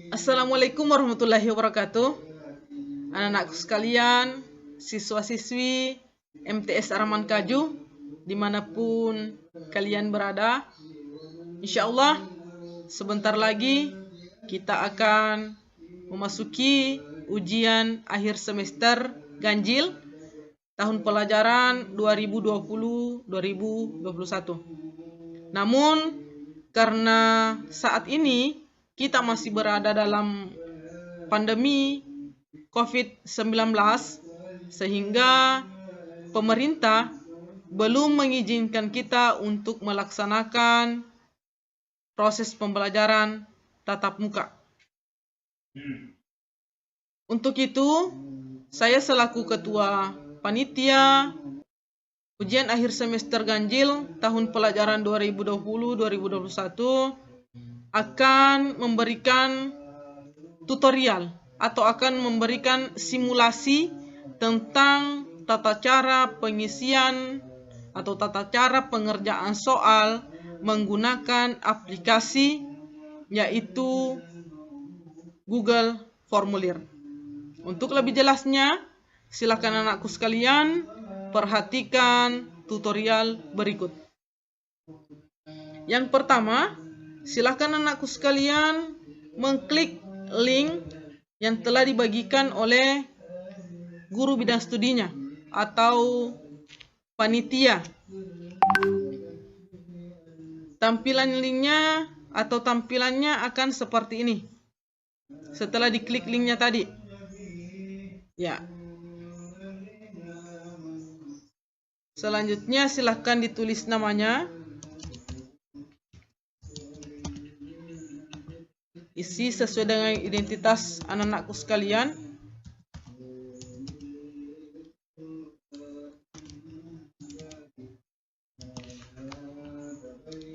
Assalamualaikum warahmatullahi wabarakatuh. Anak-anakku sekalian, siswa-siswi MTS Araman Kaju, dimanapun kalian berada, insya Allah sebentar lagi kita akan memasuki ujian akhir semester ganjil tahun pelajaran 2020-2021. Namun karena saat ini kita masih berada dalam pandemi COVID-19, sehingga pemerintah belum mengizinkan kita untuk melaksanakan proses pembelajaran tatap muka. Untuk itu, saya selaku Ketua Panitia Ujian Akhir Semester Ganjil tahun pelajaran 2020-2021 akan memberikan tutorial atau akan memberikan simulasi tentang tata cara pengisian atau tata cara pengerjaan soal menggunakan aplikasi yaitu Google Formulir. Untuk lebih jelasnya, silakan anakku sekalian perhatikan tutorial berikut. Yang pertama, silakan anakku sekalian mengklik link yang telah dibagikan oleh guru bidang studinya atau panitia. Tampilan linknya atau tampilannya akan seperti ini setelah diklik linknya tadi. Ya. Selanjutnya silahkan ditulis namanya. Isi sesuai dengan identitas anak-anakku sekalian.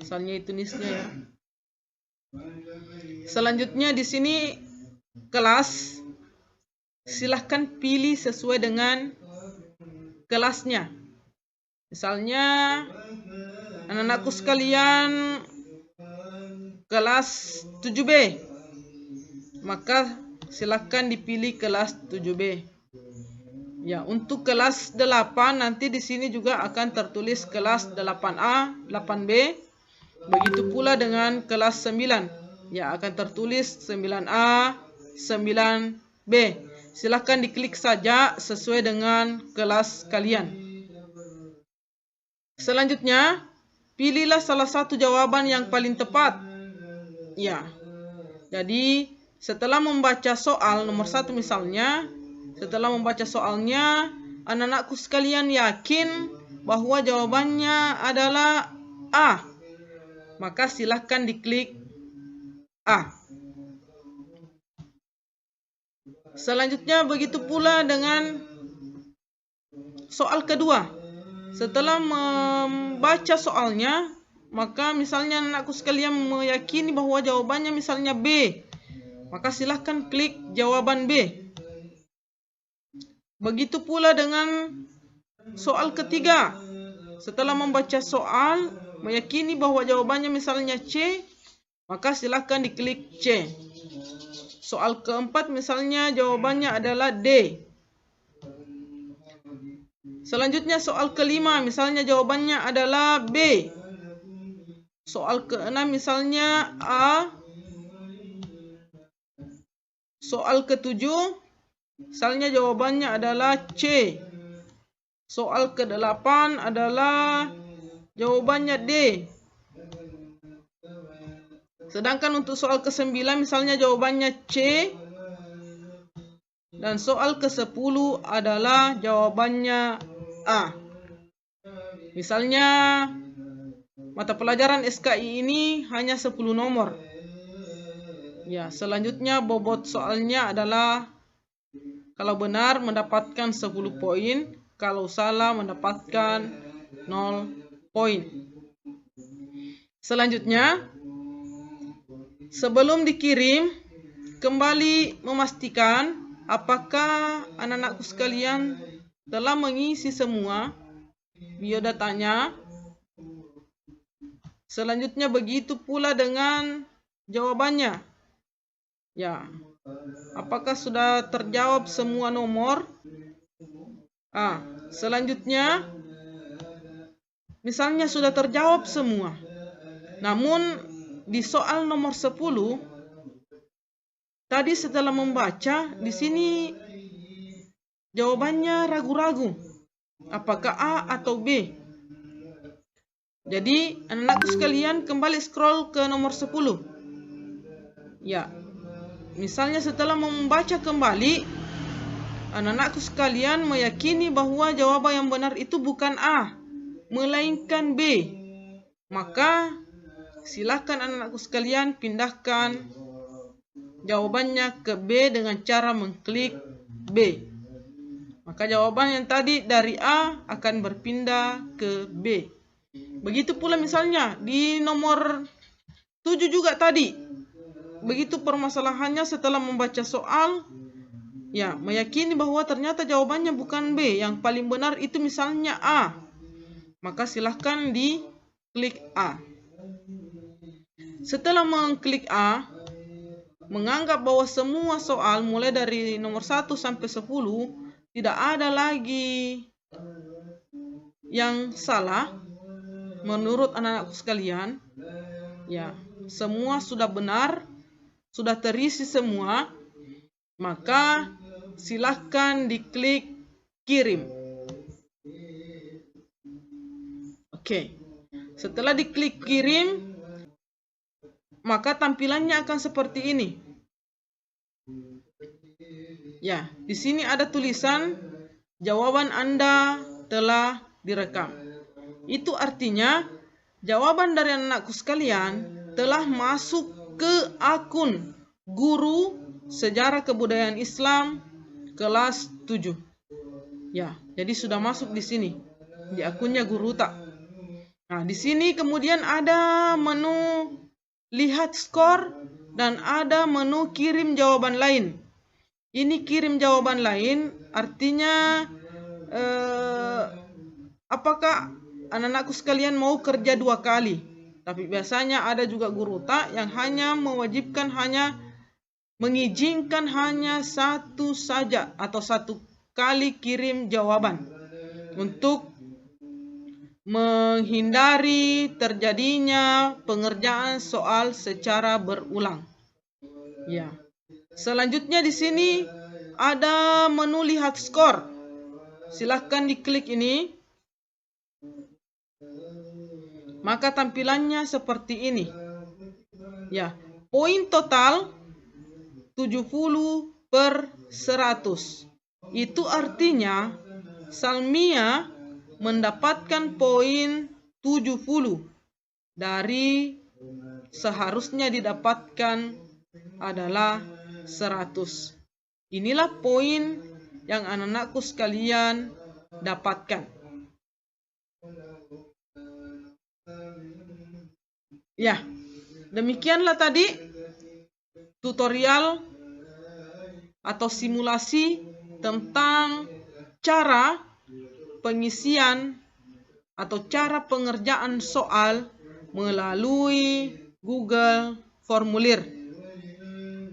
Misalnya itu tulisnya ya. Selanjutnya di sini kelas. Silahkan pilih sesuai dengan kelasnya. Misalnya anak-anakku sekalian kelas 7B. Maka silakan dipilih kelas 7B. Ya, untuk kelas 8 nanti di sini juga akan tertulis kelas 8A, 8B. Begitu pula dengan kelas 9. Ya, akan tertulis 9A, 9B. Silakan diklik saja sesuai dengan kelas kalian. Selanjutnya, pilihlah salah satu jawaban yang paling tepat. Ya. Jadi, setelah membaca soal nomor 1 misalnya, setelah membaca soalnya, anak-anakku sekalian yakin bahwa jawabannya adalah A. Maka silahkan diklik A. Selanjutnya begitu pula dengan soal kedua. Setelah membaca soalnya, maka misalnya anakku sekalian meyakini bahwa jawabannya misalnya B, maka silahkan klik jawaban B. Begitu pula dengan soal ketiga. Setelah membaca soal, meyakini bahwa jawabannya misalnya C, maka silahkan diklik C. Soal keempat misalnya jawabannya adalah D. Selanjutnya soal kelima misalnya jawabannya adalah B. Soal keenam misalnya A. Soal ketujuh misalnya jawabannya adalah C. Soal ke-8 adalah jawabannya D. Sedangkan untuk soal ke-9 misalnya jawabannya C. Dan soal ke-10 adalah jawabannya A. Misalnya mata pelajaran SKI ini hanya 10 nomor. Ya, selanjutnya bobot soalnya adalah kalau benar mendapatkan 10 poin, kalau salah mendapatkan 0 poin. Selanjutnya, sebelum dikirim, kembali memastikan apakah anak-anakku sekalian telah mengisi semua biodatanya. Selanjutnya begitu pula dengan jawabannya. Ya, apakah sudah terjawab semua nomor? Selanjutnya, misalnya sudah terjawab semua. Namun di soal nomor 10 tadi setelah membaca di sini jawabannya ragu-ragu. Apakah A atau B? Jadi anak-anakku sekalian kembali scroll ke nomor 10. Ya. Misalnya setelah membaca kembali, anak-anakku sekalian meyakini bahwa jawaban yang benar itu bukan A, melainkan B. Maka silakan anak-anakku sekalian pindahkan jawabannya ke B dengan cara mengklik B. Maka jawaban yang tadi dari A akan berpindah ke B. Begitu pula misalnya di nomor 7 juga tadi. Begitu permasalahannya setelah membaca soal, ya, meyakini bahwa ternyata jawabannya bukan B, yang paling benar itu misalnya A. Maka silahkan diklik A. Setelah mengklik A, menganggap bahwa semua soal mulai dari nomor 1 sampai 10 tidak ada lagi yang salah menurut anak-anakku sekalian. Ya, semua sudah benar, sudah terisi semua, maka silahkan diklik kirim. Oke. Setelah diklik kirim, maka tampilannya akan seperti ini. Ya, di sini ada tulisan jawaban Anda telah direkam. Itu artinya jawaban dari anak-anakku sekalian telah masuk ke akun Guru Sejarah Kebudayaan Islam kelas 7. Ya, jadi sudah masuk di sini di akunnya Guru Tak. Nah, di sini kemudian ada menu lihat skor dan ada menu kirim jawaban lain. Ini kirim jawaban lain artinya apakah anak-anakku sekalian mau kerja 2 kali? Tapi biasanya ada juga Guru Tak yang hanya mewajibkan mengizinkan hanya 1 saja atau 1 kali kirim jawaban untuk menghindari terjadinya pengerjaan soal secara berulang. Ya. Selanjutnya di sini ada menu lihat skor. Silahkan diklik ini. Maka tampilannya seperti ini. Ya, poin total 70/100. Itu artinya Salmia mendapatkan poin 70 dari seharusnya didapatkan adalah 100. Inilah poin yang anak-anakku sekalian dapatkan. Ya, demikianlah tadi tutorial atau simulasi tentang cara pengisian atau cara pengerjaan soal melalui Google Formulir.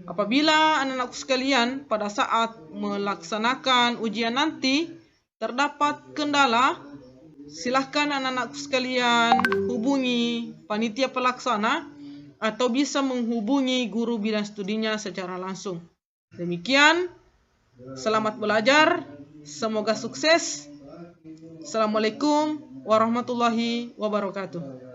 Apabila anak-anakku sekalian pada saat melaksanakan ujian nanti terdapat kendala, silahkan anak-anakku sekalian hubungi panitia pelaksana atau bisa menghubungi guru bidang studinya secara langsung. Demikian, selamat belajar, semoga sukses. Assalamualaikum warahmatullahi wabarakatuh.